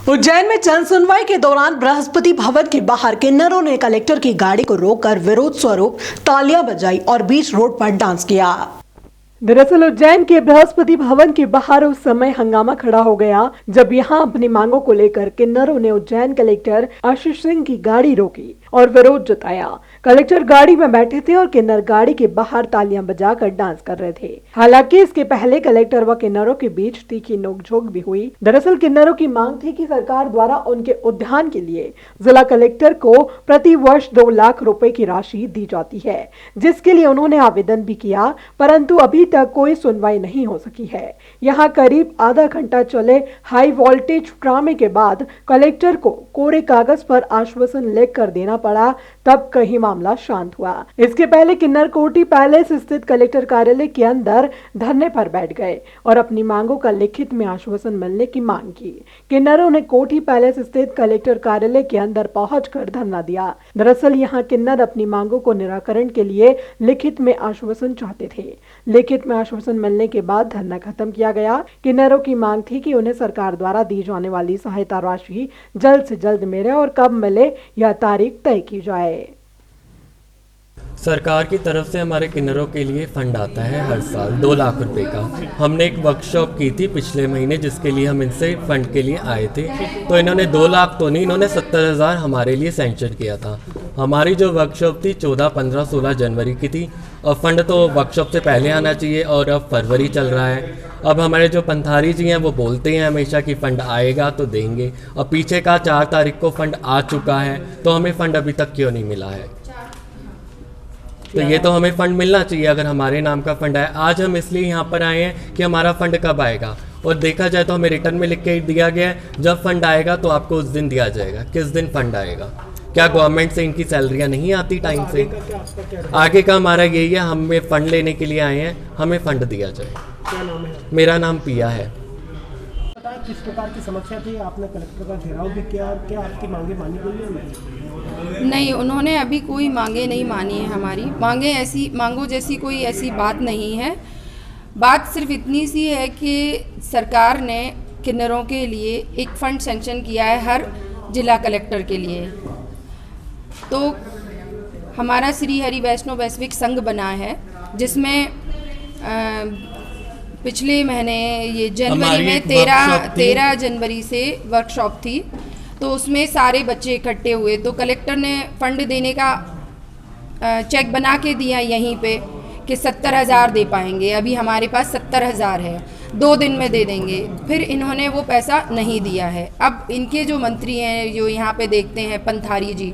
उज्जैन में जन सुनवाई के दौरान बृहस्पति भवन के बाहर किन्नरों ने कलेक्टर की गाड़ी को रोककर विरोध स्वरूप तालियां बजाई और बीच रोड पर डांस किया। दरअसल उज्जैन के बृहस्पति भवन के बाहर उस समय हंगामा खड़ा हो गया जब यहां अपनी मांगों को लेकर किन्नरों ने उज्जैन कलेक्टर आशीष सिंह की गाड़ी रोकी और विरोध जताया। कलेक्टर गाड़ी में बैठे थे और किन्नर गाड़ी के बाहर तालियां बजाकर डांस कर रहे थे। हालांकि इसके पहले कलेक्टर व किन्नरों के बीच तीखी नोकझोंक भी हुई। दरअसल किन्नरों की मांग थी कि सरकार द्वारा उनके उद्यान के लिए जिला कलेक्टर को प्रति वर्ष 2 लाख रुपए की राशि दी जाती है, जिसके लिए उन्होंने आवेदन भी किया, परंतु अभी तक कोई सुनवाई नहीं हो सकी है। यहाँ करीब आधा घंटा चले हाई वोल्टेज ड्रामे के बाद कलेक्टर को कोरे कागज पर आश्वासन लिखकर देना पड़ा, तब कहीं मामला शांत हुआ। इसके पहले किन्नर कोठी पैलेस स्थित कलेक्टर कार्यालय के अंदर धरने पर बैठ गए और अपनी मांगों का लिखित में आश्वासन मिलने की मांग की। किन्नरों ने कोठी पैलेस स्थित कलेक्टर कार्यालय के अंदर पहुंचकर धरना दिया। दरअसल यहाँ किन्नर अपनी मांगों को निराकरण के लिए लिखित में आश्वासन चाहते थे। लिखित में आश्वासन मिलने के बाद धरना खत्म किया गया। किन्नरों की मांग थी कि उन्हें सरकार द्वारा दी जाने वाली सहायता राशि जल्द से जल्द मिले और कब मिले यह तारीख तय की जाए। सरकार की तरफ से हमारे किन्नरों के लिए फंड आता है हर साल 2 लाख रुपए का। हमने एक वर्कशॉप की थी पिछले महीने जिसके लिए हम इनसे फंड के लिए आए थे, तो इन्होंने 2 लाख तो नहीं, इन्होंने 70,000 हमारे लिए सेंक्शन किया था। हमारी जो वर्कशॉप थी 14, 15, 16 जनवरी की थी और फंड तो वर्कशॉप से पहले आना चाहिए और अब फरवरी चल रहा है। अब हमारे जो पंथारी जी हैं वो बोलते हैं हमेशा कि फ़ंड आएगा तो देंगे, और पीछे का 4 तारीख को फ़ंड आ चुका है, तो हमें फ़ंड अभी तक क्यों नहीं मिला है? तो ये तो हमें फ़ंड मिलना चाहिए अगर हमारे नाम का फ़ंड है। आज हम इसलिए यहाँ पर आए हैं कि हमारा फ़ंड कब आएगा, और देखा जाए तो हमें रिटर्न में लिख के दिया गया है जब फ़ंड आएगा तो आपको उस दिन दिया जाएगा। किस दिन फ़ंड आएगा? क्या गवर्नमेंट से इनकी सैलरियाँ नहीं आती टाइम से? आगे का हमारा यही है, हमें फ़ंड लेने के लिए आए हैं, हमें फ़ंड दिया जाए। क्या नाम है? मेरा नाम पिया है। किस प्रकार की समस्या थी? आपने कलेक्टर का घेराव भी किया, क्या आपकी मांगे मानी गई है? नहीं, उन्होंने अभी कोई मांगे नहीं मानी है। हमारी मांगों जैसी कोई ऐसी बात नहीं है। बात सिर्फ इतनी सी है कि सरकार ने किन्नरों के लिए एक फ़ंड सेंक्शन किया है हर जिला कलेक्टर के लिए। तो हमारा श्री हरि वैष्णव वैश्विक संघ बना है, जिसमें पिछले महीने ये जनवरी में 13 जनवरी से वर्कशॉप थी, तो उसमें सारे बच्चे इकट्ठे हुए। तो कलेक्टर ने फंड देने का चेक बना के दिया यहीं पे कि 70,000 दे पाएंगे। अभी हमारे पास 70,000 है, 2 दिन में दे देंगे। फिर इन्होंने वो पैसा नहीं दिया है। अब इनके जो मंत्री हैं, जो यहाँ पे देखते हैं पंथारी जी,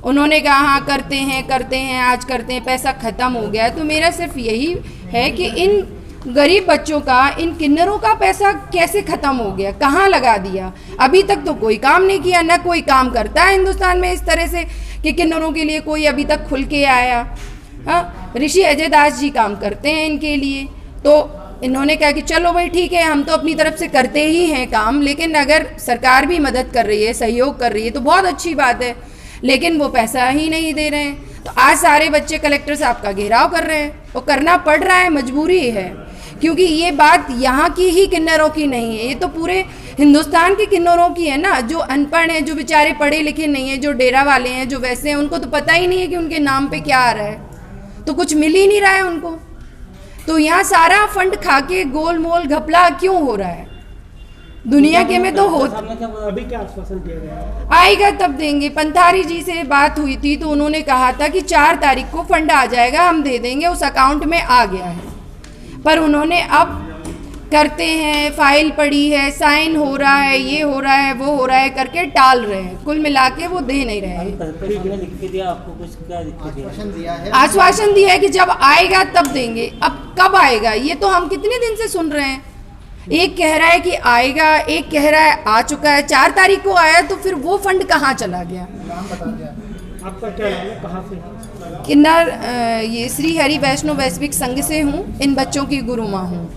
उन्होंने कहा हाँ करते हैं आज करते हैं, पैसा ख़त्म हो गया है। तो मेरा सिर्फ यही है कि इन गरीब बच्चों का, इन किन्नरों का पैसा कैसे ख़त्म हो गया, कहाँ लगा दिया? अभी तक तो कोई काम नहीं किया, ना कोई काम करता है हिंदुस्तान में इस तरह से कि किन्नरों के लिए कोई अभी तक खुल के आया। हाँ, ऋषि अजय दास जी काम करते हैं इनके लिए। तो इन्होंने कहा कि चलो भाई ठीक है, हम तो अपनी तरफ से करते ही हैं काम, लेकिन अगर सरकार भी मदद कर रही है, सहयोग कर रही है तो बहुत अच्छी बात है, लेकिन वो पैसा ही नहीं दे रहे हैं। तो आज सारे बच्चे कलेक्टर साहब का घेराव कर रहे हैं, और करना पड़ रहा है, मजबूरी है, क्योंकि ये बात यहाँ की ही किन्नरों की नहीं है, ये तो पूरे हिंदुस्तान के किन्नरों की है ना। जो अनपढ़ हैं, जो बेचारे पढ़े लिखे नहीं हैं, जो डेरा वाले हैं, जो वैसे हैं, उनको तो पता ही नहीं है कि उनके नाम पे क्या आ रहा है, तो कुछ मिल ही नहीं रहा है उनको। तो यहाँ सारा फंड खा के गोल मोल घपला क्यों हो रहा है? दुनिया के में तो हो। अभी क्या आश्वासन दिया गया? आएगा तब देंगे। पंथारी जी से बात हुई थी तो उन्होंने कहा था कि 4 तारीख को फंड आ जाएगा, हम दे देंगे, उस अकाउंट में आ गया है। पर उन्होंने अब करते हैं, फाइल पड़ी है, साइन हो रहा है, ये हो रहा है, वो हो रहा है करके टाल रहे हैं। कुल मिला के वो दे नहीं रहे हैं। आश्वासन दिया है कि जब आएगा तब देंगे। अब कब आएगा ये तो हम कितने दिन से सुन रहे हैं। एक कह रहा है कि आएगा, एक कह रहा है आ चुका है। 4 तारीख को आया तो फिर वो फंड कहाँ चला गया? आपका क्या नाम है, कहाँ से? किन्नर ये श्री हरि वैष्णव वैश्विक संघ से हूँ, इन बच्चों की गुरु माँ हूँ।